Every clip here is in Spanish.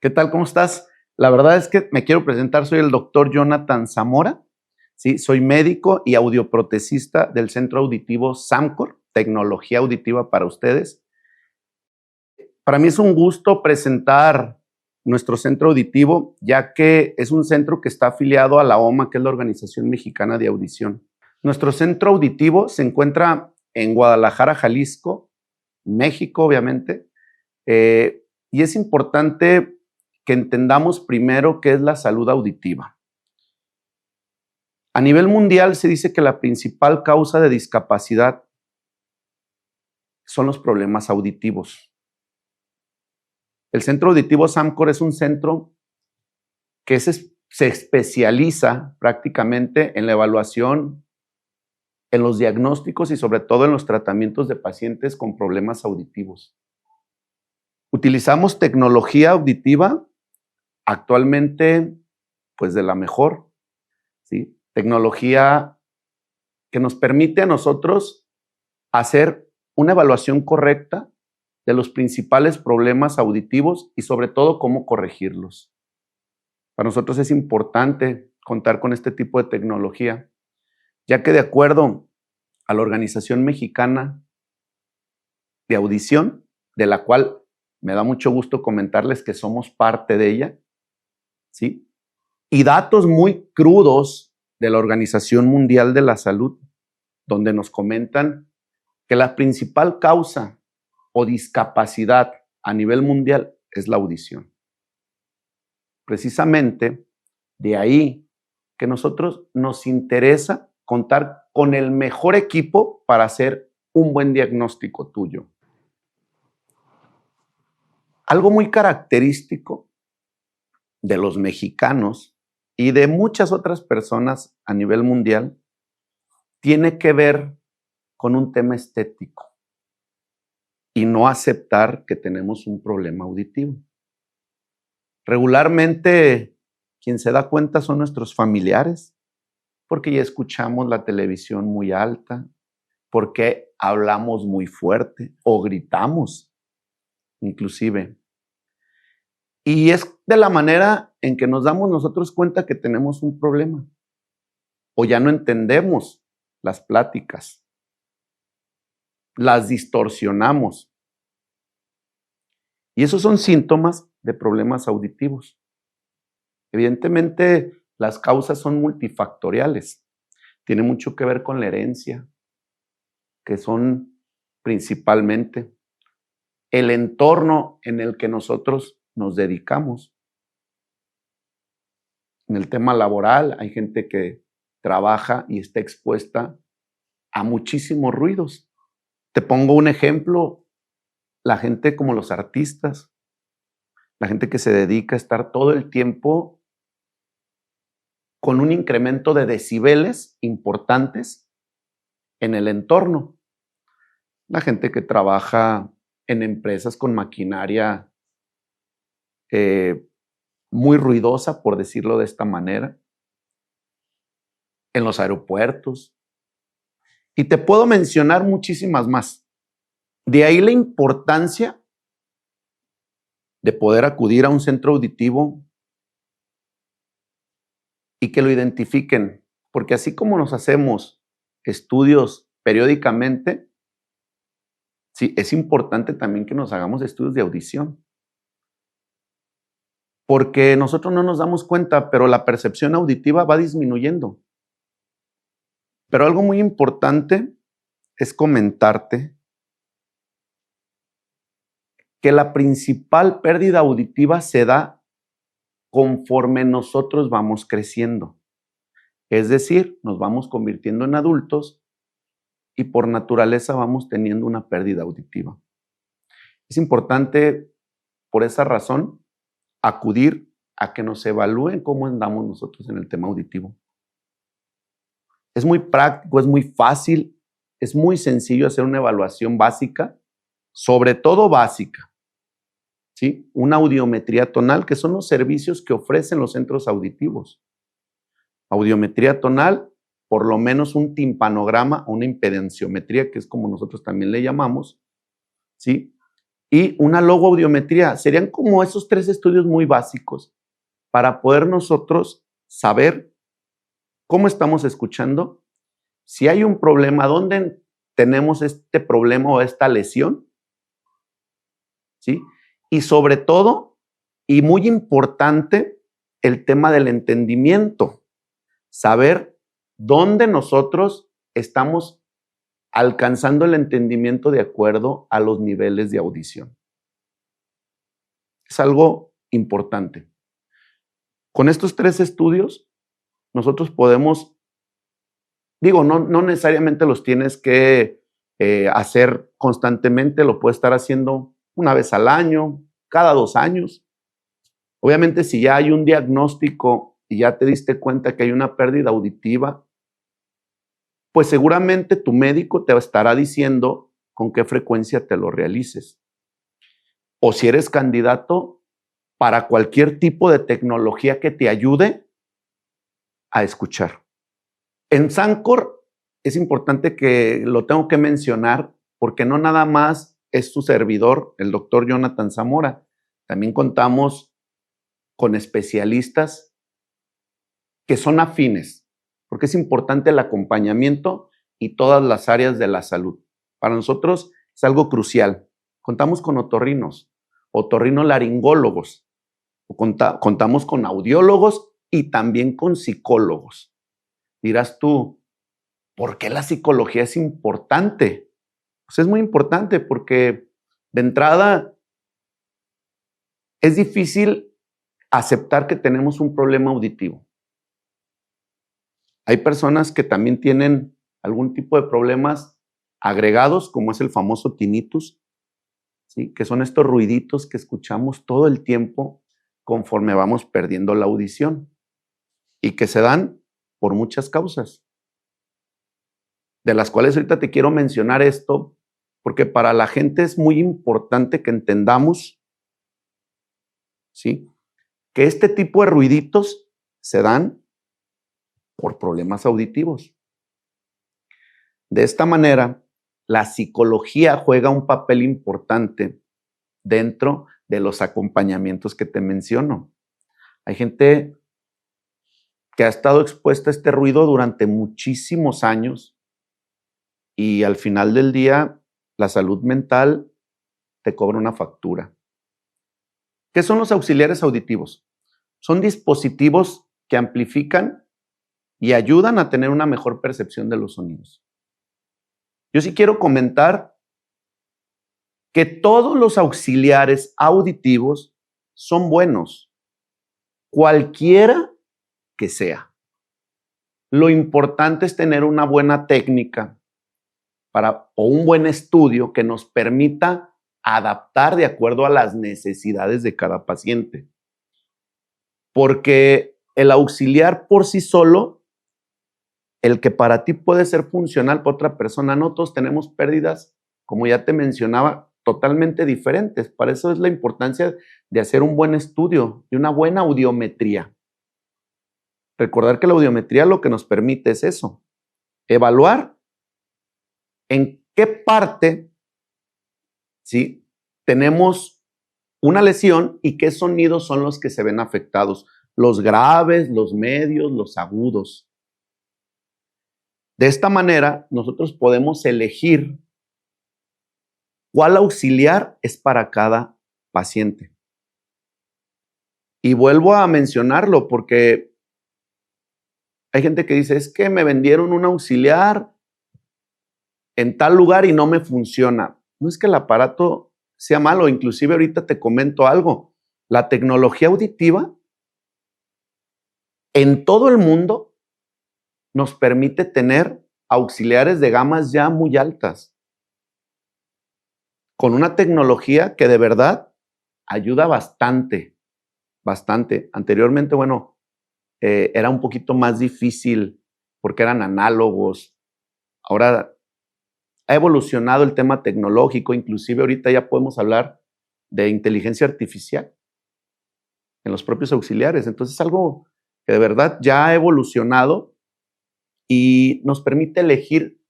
¿Qué tal? ¿Cómo estás? La verdad es que me quiero presentar, soy el doctor Jonathan Zamora, ¿sí? Soy médico y audioprotesista del Centro Auditivo SAMCOR, tecnología auditiva para ustedes. Para mí es un gusto presentar nuestro centro auditivo, ya que es un centro que está afiliado a la OMA, que es la Organización Mexicana de Audición. Nuestro centro auditivo se encuentra en Guadalajara, Jalisco, México, obviamente, y es importante que entendamos primero qué es la salud auditiva. A nivel mundial se dice que la principal causa de discapacidad son los problemas auditivos. El Centro Auditivo SAMCOR es un centro que se especializa prácticamente en la evaluación, en los diagnósticos y sobre todo en los tratamientos de pacientes con problemas auditivos. Utilizamos tecnología auditiva actualmente, pues de la mejor, ¿sí? Tecnología que nos permite a nosotros hacer una evaluación correcta de los principales problemas auditivos y sobre todo cómo corregirlos. Para nosotros es importante contar con este tipo de tecnología, ya que de acuerdo a la Organización Mexicana de Audición, de la cual me da mucho gusto comentarles que somos parte de ella, ¿sí? Y datos muy crudos de la Organización Mundial de la Salud, donde nos comentan que la principal causa o discapacidad a nivel mundial es la audición. Precisamente de ahí que nosotros nos interesa contar con el mejor equipo para hacer un buen diagnóstico tuyo. Algo muy característico de los mexicanos y de muchas otras personas a nivel mundial tiene que ver con un tema estético y no aceptar que tenemos un problema auditivo. Regularmente, quien se da cuenta son nuestros familiares, porque ya escuchamos la televisión muy alta, porque hablamos muy fuerte o gritamos, inclusive. Y es de la manera en que nos damos nosotros cuenta que tenemos un problema o ya no entendemos las pláticas, las distorsionamos. Y esos son síntomas de problemas auditivos. Evidentemente, las causas son multifactoriales. Tiene mucho que ver con la herencia, que son principalmente el entorno en el que nosotros nos dedicamos. En el tema laboral hay gente que trabaja y está expuesta a muchísimos ruidos. Te pongo un ejemplo, la gente como los artistas, la gente que se dedica a estar todo el tiempo con un incremento de decibeles importantes en el entorno. La gente que trabaja en empresas con maquinaria muy ruidosa, por decirlo de esta manera, en los aeropuertos. Y te puedo mencionar muchísimas más. De ahí la importancia de poder acudir a un centro auditivo y que lo identifiquen, porque así como nos hacemos estudios periódicamente, sí, es importante también que nos hagamos estudios de audición. Porque nosotros no nos damos cuenta, pero la percepción auditiva va disminuyendo. Pero algo muy importante es comentarte que la principal pérdida auditiva se da conforme nosotros vamos creciendo. Es decir, nos vamos convirtiendo en adultos y por naturaleza vamos teniendo una pérdida auditiva. Es importante, por esa razón, acudir a que nos evalúen cómo andamos nosotros en el tema auditivo. Es muy práctico, es muy fácil, es muy sencillo hacer una evaluación básica, sobre todo básica, ¿sí? Una audiometría tonal, que son los servicios que ofrecen los centros auditivos. Audiometría tonal, por lo menos un timpanograma o una impedenciometría, que es como nosotros también le llamamos, ¿sí? y una logoaudiometría. Serían como esos 3 estudios muy básicos para poder nosotros saber cómo estamos escuchando, si hay un problema, dónde tenemos este problema o esta lesión, ¿sí? Y sobre todo, y muy importante, el tema del entendimiento. Saber dónde nosotros estamos alcanzando el entendimiento de acuerdo a los niveles de audición. Es algo importante. Con estos 3 estudios, nosotros podemos, no necesariamente los tienes que hacer constantemente, lo puedes estar haciendo una vez al año, cada 2 años. Obviamente, si ya hay un diagnóstico y ya te diste cuenta que hay una pérdida auditiva, pues seguramente tu médico te estará diciendo con qué frecuencia te lo realices. O si eres candidato para cualquier tipo de tecnología que te ayude a escuchar. En Sancor es importante que lo tengo que mencionar porque no nada más es su servidor, el doctor Jonathan Zamora. También contamos con especialistas que son afines, porque es importante el acompañamiento y todas las áreas de la salud. Para nosotros es algo crucial. Contamos con otorrinolaringólogos, contamos con audiólogos y también con psicólogos. Dirás tú, ¿por qué la psicología es importante? Pues es muy importante porque de entrada es difícil aceptar que tenemos un problema auditivo. Hay personas que también tienen algún tipo de problemas agregados, como es el famoso tinnitus, ¿sí? Que son estos ruiditos que escuchamos todo el tiempo conforme vamos perdiendo la audición y que se dan por muchas causas, de las cuales ahorita te quiero mencionar esto, porque para la gente es muy importante que entendamos, ¿sí?, que este tipo de ruiditos se dan por problemas auditivos. De esta manera, la psicología juega un papel importante dentro de los acompañamientos que te menciono. Hay gente que ha estado expuesta a este ruido durante muchísimos años y al final del día la salud mental te cobra una factura. ¿Qué son los auxiliares auditivos? Son dispositivos que amplifican y ayudan a tener una mejor percepción de los sonidos. Yo sí quiero comentar que todos los auxiliares auditivos son buenos, cualquiera que sea. Lo importante es tener una buena técnica o un buen estudio que nos permita adaptar de acuerdo a las necesidades de cada paciente. Porque el auxiliar por sí solo, el que para ti puede ser funcional, para otra persona no, todos tenemos pérdidas, como ya te mencionaba, totalmente diferentes. Para eso es la importancia de hacer un buen estudio y una buena audiometría. Recordar que la audiometría lo que nos permite es eso, evaluar en qué parte, ¿sí?, tenemos una lesión y qué sonidos son los que se ven afectados, los graves, los medios, los agudos. De esta manera, nosotros podemos elegir cuál auxiliar es para cada paciente. Y vuelvo a mencionarlo porque hay gente que dice, es que me vendieron un auxiliar en tal lugar y no me funciona. No es que el aparato sea malo, inclusive ahorita te comento algo. La tecnología auditiva en todo el mundo nos permite tener auxiliares de gamas ya muy altas, con una tecnología que de verdad ayuda bastante, bastante. Anteriormente, era un poquito más difícil porque eran análogos. Ahora ha evolucionado el tema tecnológico, inclusive ahorita ya podemos hablar de inteligencia artificial en los propios auxiliares. Entonces es algo que de verdad ya ha evolucionado y nos permite elegir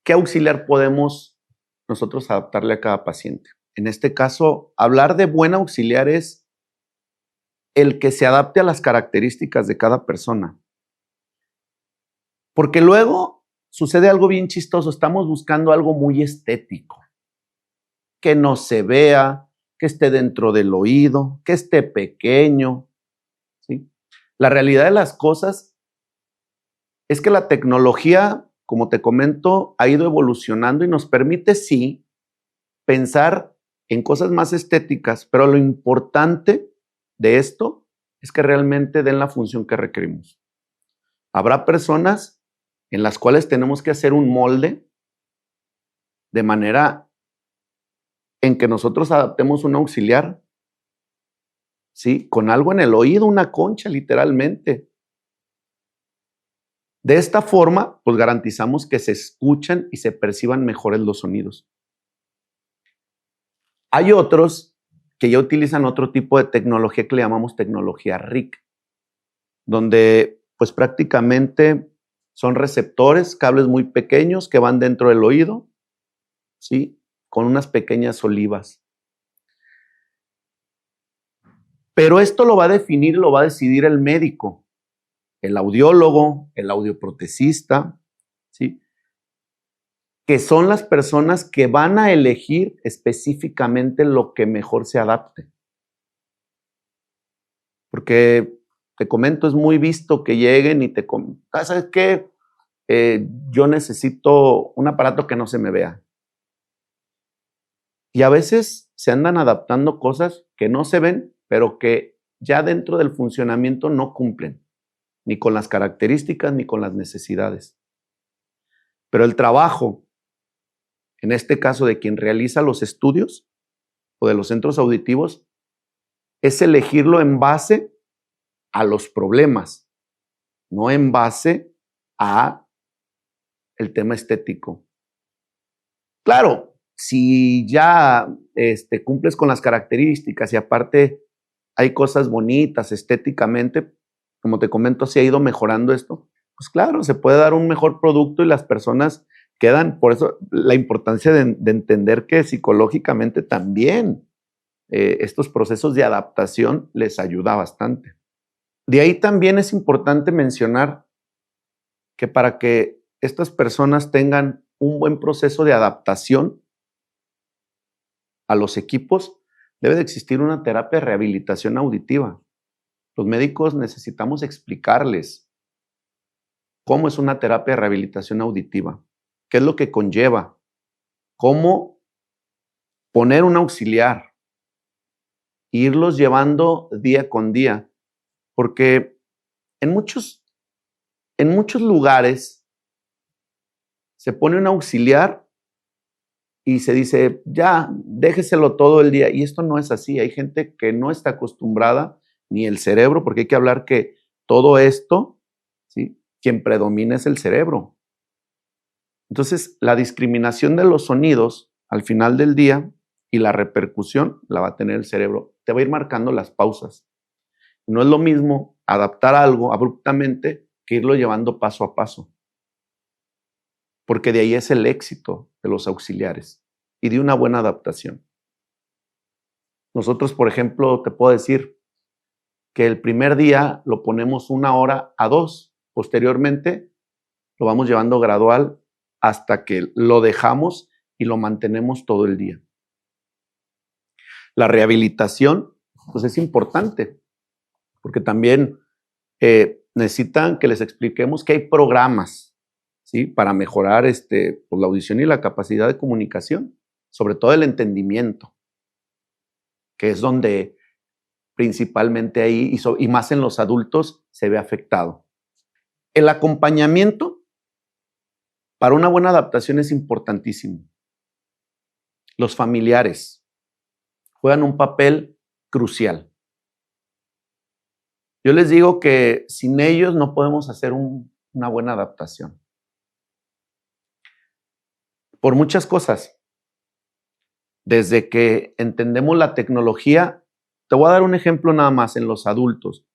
qué auxiliar podemos nosotros adaptarle a cada paciente. en este caso, hablar de buen auxiliar es el que se adapte a las características de cada persona. Porque luego sucede algo bien chistoso, estamos buscando algo muy estético, que no se vea, que esté dentro del oído, que esté pequeño, ¿sí? La realidad de las cosas es que la tecnología, como te comento, ha ido evolucionando y nos permite, sí, pensar en cosas más estéticas, pero lo importante de esto es que realmente den la función que requerimos. Habrá personas en las cuales tenemos que hacer un molde de manera en que nosotros adaptemos un auxiliar, ¿sí? Con algo en el oído, una concha, literalmente. De esta forma, pues garantizamos que se escuchan y se perciban mejores los sonidos. Hay otros que ya utilizan otro tipo de tecnología que le llamamos tecnología RIC, donde pues prácticamente son receptores, cables muy pequeños que van dentro del oído, ¿sí? Con unas pequeñas olivas. Pero esto lo va a definir, lo va a decidir el médico, el audiólogo, el audioprotesista, ¿sí? Que son las personas que van a elegir específicamente lo que mejor se adapte. Porque te comento, es muy visto que lleguen y te ¿sabes qué? Yo necesito un aparato que no se me vea. Y a veces se andan adaptando cosas que no se ven, pero que ya dentro del funcionamiento no cumplen, ni con las características ni con las necesidades. Pero el trabajo, en este caso de quien realiza los estudios o de los centros auditivos, es elegirlo en base a los problemas, no en base a el tema estético. Claro, si ya cumples con las características y aparte hay cosas bonitas estéticamente, como te comento, se ha ido mejorando esto, pues claro, se puede dar un mejor producto y las personas quedan, por eso la importancia de entender que psicológicamente también estos procesos de adaptación les ayuda bastante. De ahí también es importante mencionar que para que estas personas tengan un buen proceso de adaptación a los equipos, debe de existir una terapia de rehabilitación auditiva. Los médicos necesitamos explicarles cómo es una terapia de rehabilitación auditiva, qué es lo que conlleva, cómo poner un auxiliar, irlos llevando día con día, porque en muchos lugares se pone un auxiliar y se dice, ya, déjeselo todo el día. Y esto no es así. Hay gente que no está acostumbrada, ni el cerebro, porque hay que hablar que todo esto, ¿sí? Quien predomina es el cerebro. Entonces, la discriminación de los sonidos al final del día y la repercusión la va a tener el cerebro. Te va a ir marcando las pausas. No es lo mismo adaptar algo abruptamente que irlo llevando paso a paso. Porque de ahí es el éxito de los auxiliares y de una buena adaptación. Nosotros, por ejemplo, te puedo decir que el primer día lo ponemos 1 hora a 2. Posteriormente, lo vamos llevando gradual hasta que lo dejamos y lo mantenemos todo el día. La rehabilitación, pues es importante, porque también necesitan que les expliquemos que hay programas, ¿sí? Para mejorar pues, la audición y la capacidad de comunicación, sobre todo el entendimiento, que es donde principalmente ahí y más en los adultos se ve afectado. El acompañamiento para una buena adaptación es importantísimo. Los familiares juegan un papel crucial. Yo les digo que sin ellos no podemos hacer una buena adaptación. Por muchas cosas. Desde que entendemos la tecnología, te voy a dar un ejemplo nada más en los adultos.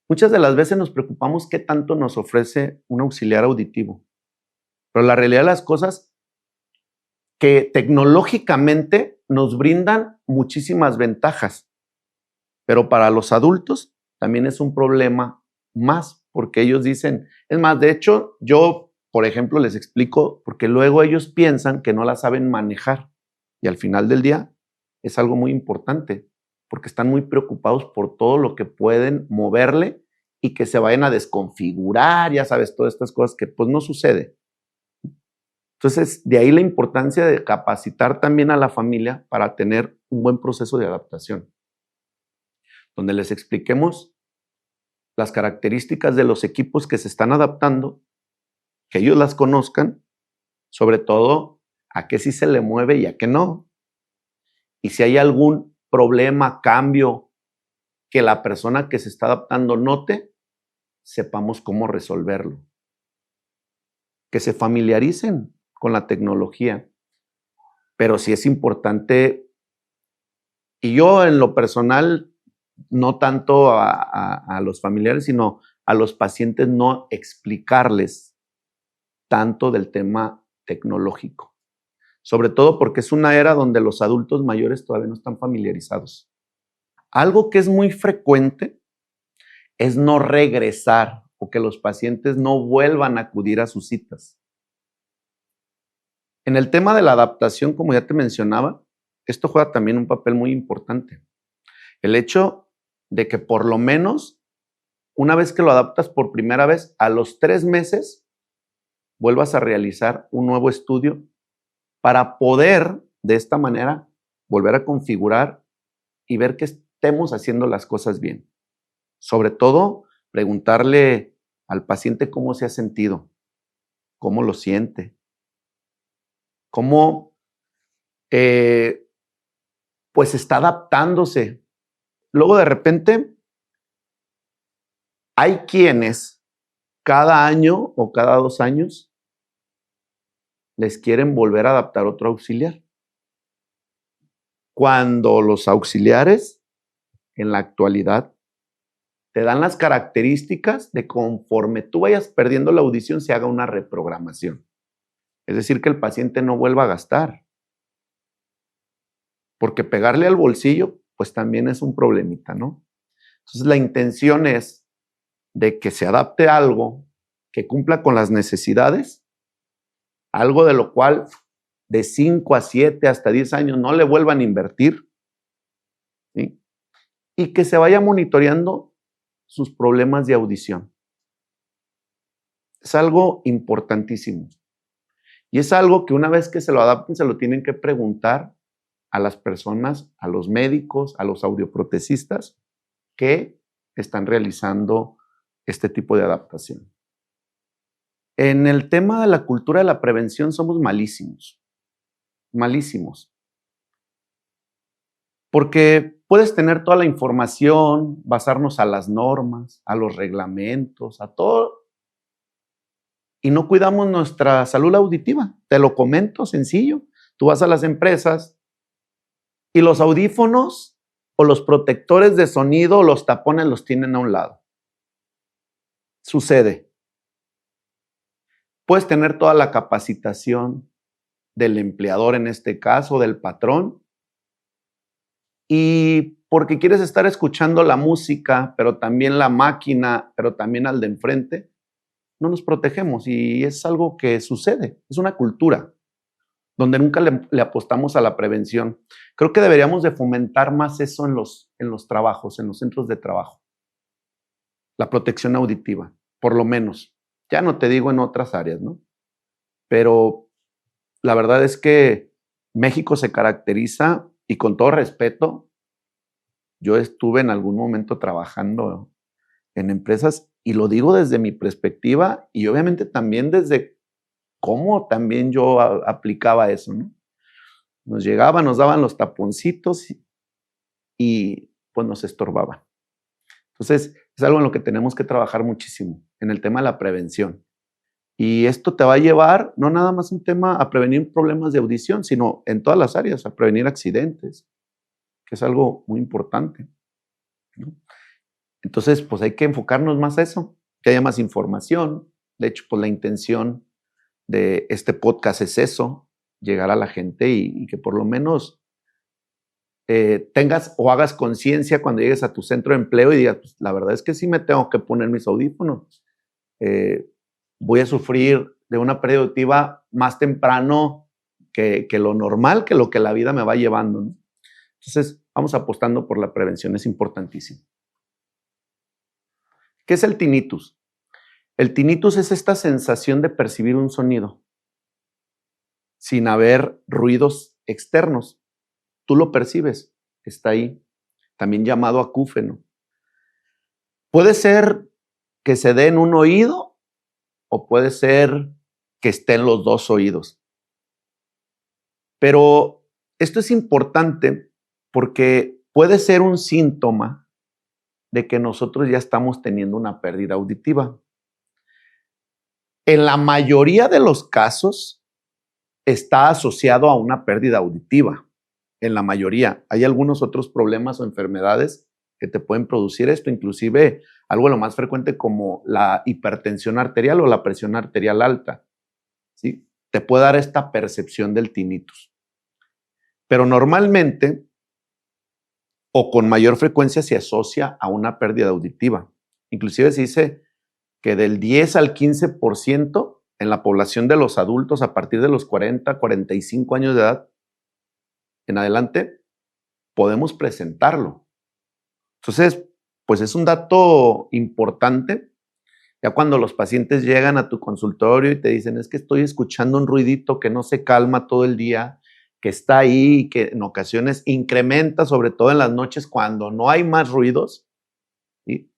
Muchas de las veces nos preocupamos qué tanto nos ofrece un auxiliar auditivo. Pero la realidad de las cosas que tecnológicamente nos brindan muchísimas ventajas, pero para los adultos también es un problema más, porque ellos dicen, es más, de hecho, yo, por ejemplo, les explico, porque luego ellos piensan que no la saben manejar y al final del día es algo muy importante, porque están muy preocupados por todo lo que pueden moverle y que se vayan a desconfigurar, ya sabes, todas estas cosas que pues no sucede. Entonces, de ahí la importancia de capacitar también a la familia para tener un buen proceso de adaptación, donde les expliquemos las características de los equipos que se están adaptando, que ellos las conozcan, sobre todo a qué sí se le mueve y a qué no. Y si hay algún problema, cambio que la persona que se está adaptando note, sepamos cómo resolverlo. Que se familiaricen con la tecnología. Pero sí es importante, y yo en lo personal, no tanto a los familiares, sino a los pacientes, no explicarles tanto del tema tecnológico. Sobre todo porque es una era donde los adultos mayores todavía no están familiarizados. Algo que es muy frecuente es no regresar o que los pacientes no vuelvan a acudir a sus citas. En el tema de la adaptación, como ya te mencionaba, esto juega también un papel muy importante. El hecho de que por lo menos una vez que lo adaptas por primera vez, a los 3 meses, vuelvas a realizar un nuevo estudio para poder, de esta manera, volver a configurar y ver que estemos haciendo las cosas bien. Sobre todo, preguntarle al paciente cómo se ha sentido, cómo lo siente, cómo pues está adaptándose. Luego de repente hay quienes cada año o cada 2 años les quieren volver a adaptar otro auxiliar. Cuando los auxiliares en la actualidad te dan las características de conforme tú vayas perdiendo la audición se haga una reprogramación. Es decir, que el paciente no vuelva a gastar. Porque pegarle al bolsillo, pues también es un problemita, ¿no? Entonces la intención es de que se adapte algo que cumpla con las necesidades, algo de lo cual de 5 a 7 hasta 10 años no le vuelvan a invertir, ¿sí? Y que se vaya monitoreando sus problemas de audición. Es algo importantísimo. Y es algo que una vez que se lo adapten, se lo tienen que preguntar a las personas, a los médicos, a los audioprotecistas que están realizando este tipo de adaptación. En el tema de la cultura de la prevención somos malísimos, malísimos. Porque puedes tener toda la información, basarnos a las normas, a los reglamentos, a todo, y no cuidamos nuestra salud auditiva. Te lo comento sencillo. Tú vas a las empresas y los audífonos o los protectores de sonido o los tapones los tienen a un lado. Sucede. Puedes tener toda la capacitación del empleador, en este caso, del patrón, y porque quieres estar escuchando la música, pero también la máquina, pero también al de enfrente, no nos protegemos y es algo que sucede, es una cultura donde nunca le apostamos a la prevención. Creo que deberíamos de fomentar más eso en los trabajos, en los centros de trabajo. La protección auditiva, por lo menos. Ya no te digo en otras áreas, ¿no? Pero la verdad es que México se caracteriza, y con todo respeto, yo estuve en algún momento trabajando en empresas, y lo digo desde mi perspectiva, y obviamente también desde cómo también yo aplicaba eso, ¿no? Nos llegaban, nos daban los taponcitos y pues nos estorbaban. Entonces, es algo en lo que tenemos que trabajar muchísimo, en el tema de la prevención. Y esto te va a llevar, no nada más un tema a prevenir problemas de audición, sino en todas las áreas, a prevenir accidentes, que es algo muy importante, ¿no? Entonces, pues hay que enfocarnos más a eso, que haya más información. De hecho, pues la intención de este podcast es eso, llegar a la gente y que por lo menos tengas o hagas conciencia cuando llegues a tu centro de empleo y digas, pues, la verdad es que sí me tengo que poner mis audífonos. Voy a sufrir de una pérdida auditiva más temprano que lo normal, que lo que la vida me va llevando, ¿no? Entonces, vamos apostando por la prevención, es importantísimo. ¿Qué es el tinnitus? El tinnitus es esta sensación de percibir un sonido sin haber ruidos externos. Tú lo percibes, está ahí, también llamado acúfeno. Puede ser que se dé en un oído o puede ser que esté en los dos oídos. Pero esto es importante porque puede ser un síntoma de que nosotros ya estamos teniendo una pérdida auditiva. En la mayoría de los casos está asociado a una pérdida auditiva. En la mayoría. Hay algunos otros problemas o enfermedades que te pueden producir esto, inclusive algo de lo más frecuente como la hipertensión arterial o la presión arterial alta, ¿sí? Te puede dar esta percepción del tinnitus. Pero normalmente o con mayor frecuencia se asocia a una pérdida auditiva. Inclusive se dice que del 10 al 15% en la población de los adultos a partir de los 40, 45 años de edad en adelante podemos presentarlo. Entonces, pues es un dato importante. Ya cuando los pacientes llegan a tu consultorio y te dicen, es que estoy escuchando un ruidito que no se calma todo el día, que está ahí y que en ocasiones incrementa, sobre todo en las noches cuando no hay más ruidos, ¿sí?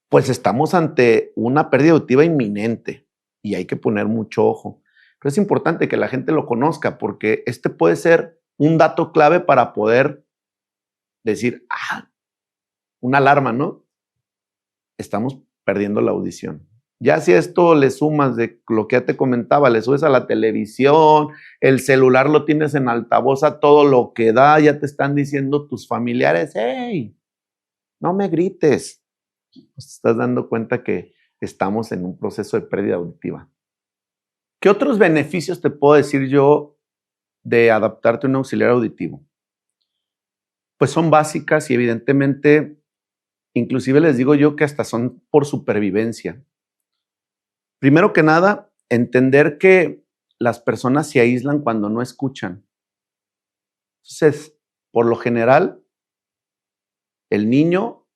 Pues estamos ante una pérdida auditiva inminente y hay que poner mucho ojo. Pero es importante que la gente lo conozca porque este puede ser un dato clave para poder decir, una alarma, ¿no? Estamos perdiendo la audición. Ya si a esto le sumas de lo que ya te comentaba, le subes a la televisión, el celular lo tienes en altavoz a todo lo que da, ya te están diciendo tus familiares, hey, no me grites. Pues te estás dando cuenta que estamos en un proceso de pérdida auditiva. ¿Qué otros beneficios te puedo decir yo de adaptarte a un auxiliar auditivo? Pues son básicas y evidentemente, inclusive les digo yo que hasta son por supervivencia. Primero que nada, entender que las personas se aíslan cuando no escuchan. Entonces, por lo general, el niño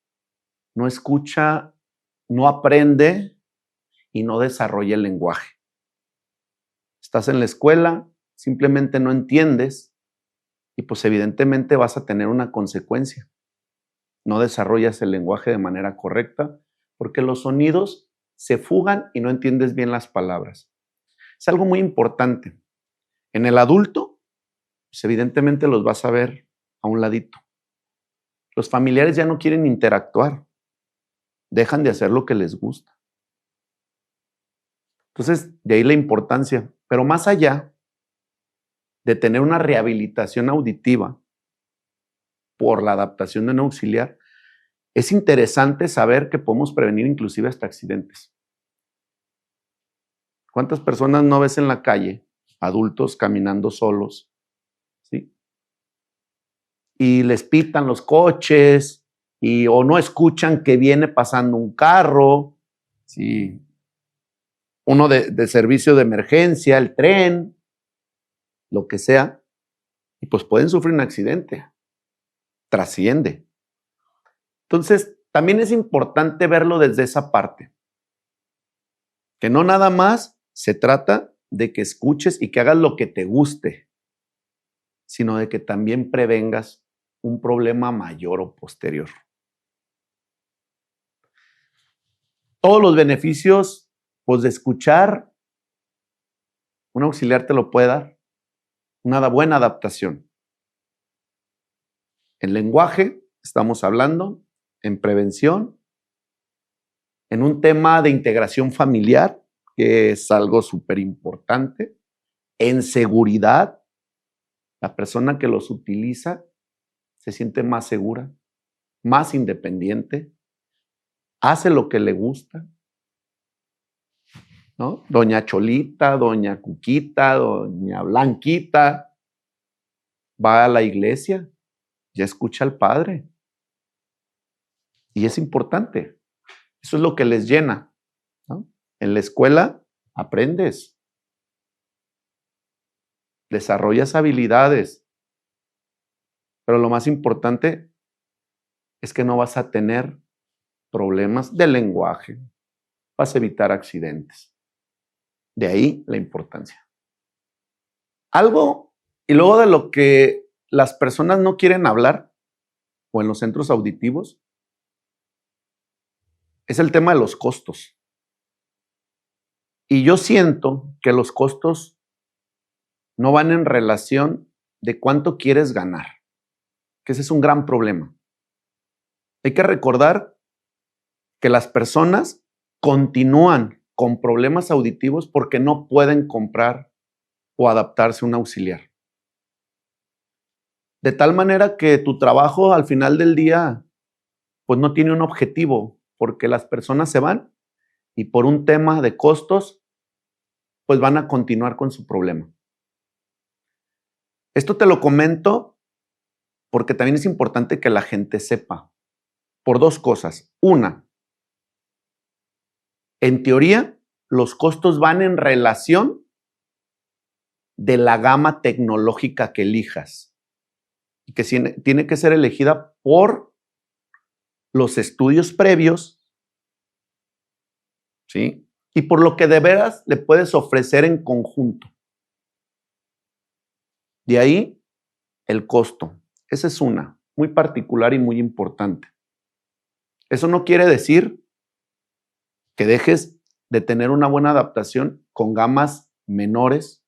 no escucha, no aprende y no desarrolla el lenguaje. Estás en la escuela, simplemente no entiendes y pues evidentemente vas a tener una consecuencia. No desarrollas el lenguaje de manera correcta porque los sonidos se fugan y no entiendes bien las palabras. Es algo muy importante. En el adulto, pues evidentemente los vas a ver a un ladito. Los familiares ya no quieren interactuar. Dejan de hacer lo que les gusta. Entonces, de ahí la importancia. Pero más allá de tener una rehabilitación auditiva por la adaptación de un auxiliar, es interesante saber que podemos prevenir inclusive hasta accidentes. ¿Cuántas personas no ves en la calle, adultos caminando solos, ¿sí? Y les pitan los coches o no escuchan que viene pasando un carro, ¿sí? Uno de servicio de emergencia, el tren, lo que sea, y pues pueden sufrir un accidente, trasciende. Entonces, también es importante verlo desde esa parte, que no nada más se trata de que escuches y que hagas lo que te guste, sino de que también prevengas un problema mayor o posterior. Todos los beneficios, pues, de escuchar, un auxiliar te lo puede dar, una buena adaptación. En lenguaje, estamos hablando, en prevención, en un tema de integración familiar, que es algo súper importante, en seguridad, la persona que los utiliza se siente más segura, más independiente, hace lo que le gusta, ¿no? Doña Cholita, doña Cuquita, doña Blanquita, va a la iglesia ya escucha al Padre. Y es importante. Eso es lo que les llena, ¿no? En la escuela aprendes, desarrollas habilidades, pero lo más importante es que no vas a tener problemas de lenguaje, vas a evitar accidentes. De ahí la importancia. Algo, y luego de lo que las personas no quieren hablar, o en los centros auditivos, es el tema de los costos. Y yo siento que los costos no van en relación de cuánto quieres ganar, que ese es un gran problema. Hay que recordar que las personas continúan con problemas auditivos porque no pueden comprar o adaptarse a un auxiliar. De tal manera que tu trabajo al final del día pues no tiene un objetivo, porque las personas se van y por un tema de costos pues van a continuar con su problema. Esto te lo comento porque también es importante que la gente sepa por dos cosas. Una, en teoría, los costos van en relación de la gama tecnológica que elijas y que tiene que ser elegida por los estudios previos, ¿sí? Y por lo que de veras le puedes ofrecer en conjunto. De ahí el costo. Esa es una, muy particular y muy importante. Eso no quiere decir que dejes de tener una buena adaptación con gamas menores,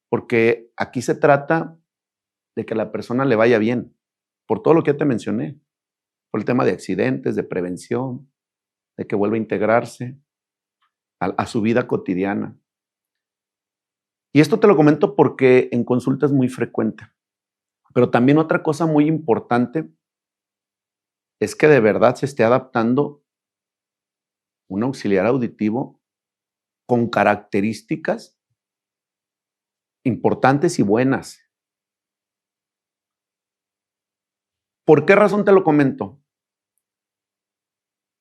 porque aquí se trata de que a la persona le vaya bien, por todo lo que ya te mencioné, por el tema de accidentes, de prevención, de que vuelva a integrarse a su vida cotidiana. Y esto te lo comento porque en consulta es muy frecuente. Pero también otra cosa muy importante es que de verdad se esté adaptando un auxiliar auditivo con características importantes y buenas. ¿Por qué razón te lo comento?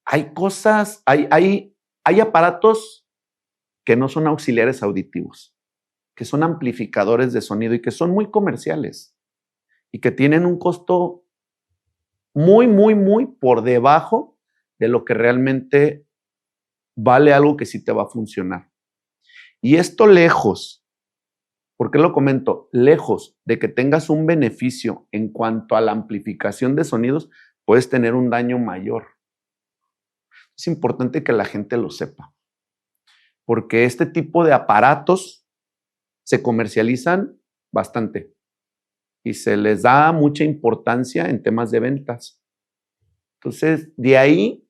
Hay cosas, hay aparatos que no son auxiliares auditivos, que son amplificadores de sonido y que son muy comerciales y que tienen un costo muy, muy, muy por debajo de lo que realmente vale algo que sí te va a funcionar. Y esto lejos, ¿por qué lo comento? Lejos de que tengas un beneficio en cuanto a la amplificación de sonidos, puedes tener un daño mayor. Es importante que la gente lo sepa, porque este tipo de aparatos se comercializan bastante y se les da mucha importancia en temas de ventas. Entonces, de ahí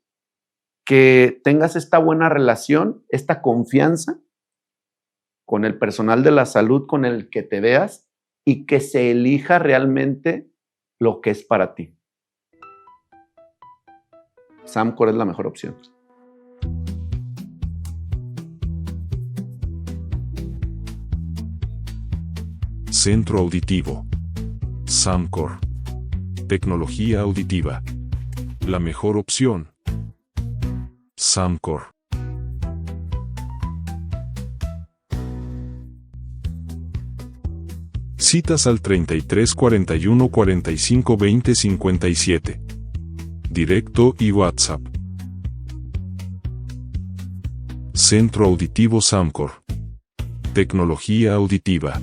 que tengas esta buena relación, esta confianza con el personal de la salud con el que te veas y que se elija realmente lo que es para ti. Samcor es la mejor opción. Centro Auditivo. Samcor. Tecnología auditiva. La mejor opción. Samcor. Citas al 33 41 45 20 57. Directo y WhatsApp. Centro Auditivo Samcor. Tecnología auditiva.